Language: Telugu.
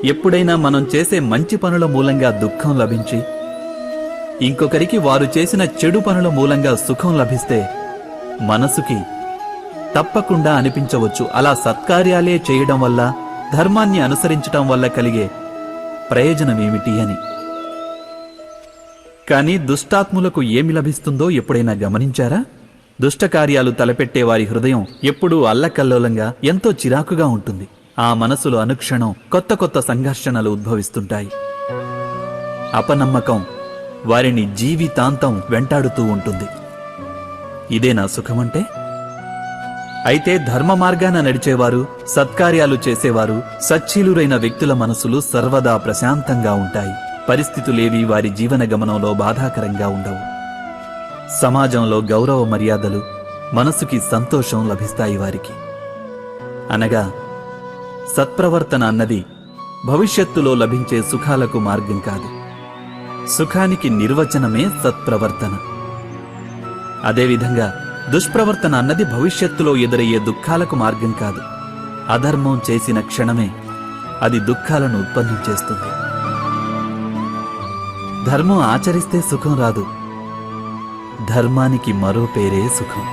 ఎప్పుడైనా మనం చేసే మంచి పనుల మూలంగా దుఃఖం లభించి ఇంకొకరికి వారు చేసిన చెడు పనుల మూలంగా సుఖం లభిస్తే మనసుకి తప్పకుండా అనిపించవచ్చు, అలా సత్కార్యాలే చేయడం వల్ల, ధర్మాన్ని అనుసరించటం వల్ల కలిగే ప్రయోజనమేమిటి అని. కానీ దుష్టాత్ములకు ఏమి లభిస్తుందో ఎప్పుడైనా గమనించారా? దుష్టకార్యాలు తలపెట్టే వారి హృదయం ఎప్పుడూ అల్లకల్లోలంగా, ఎంతో చిరాకుగా ఉంటుంది. ఆ మనసులో అనుక్షణం కొత్త కొత్త సంఘర్షణలు ఉద్భవిస్తుంటాయి. అపనమ్మకం వారిని జీవితాంతం వెంటాడుతూ ఉంటుంది. ఇదేనా సుఖమంటే? అయితే ధర్మ మార్గాన నడిచేవారు, సత్కార్యాలు చేసేవారు, సచ్చీలురైన వ్యక్తుల మనసులు సర్వదా ప్రశాంతంగా ఉంటాయి. పరిస్థితులేవి వారి జీవన గమనంలో బాధాకరంగా ఉండవు. సమాజంలో గౌరవ మర్యాదలు, మనసుకి సంతోషం లభిస్తాయి వారికి. అనగా సత్ప్రవర్తన అన్నది భవిష్యత్తులో లభించే సుఖాలకు మార్గం కాదు. సుఖానికి నిర్వచనమే సత్ప్రవర్తన. అదేవిధంగా దుష్ప్రవర్తన అన్నది భవిష్యత్తులో ఎదురయ్యే దుఃఖాలకు మార్గం కాదు. అధర్మం చేసిన క్షణమే అది దుఃఖాలను ఉత్పన్నం చేస్తుంది. ధర్మం ఆచరిస్తే సుఖం రాదు. ధర్మానికి మరో పేరే సుఖం.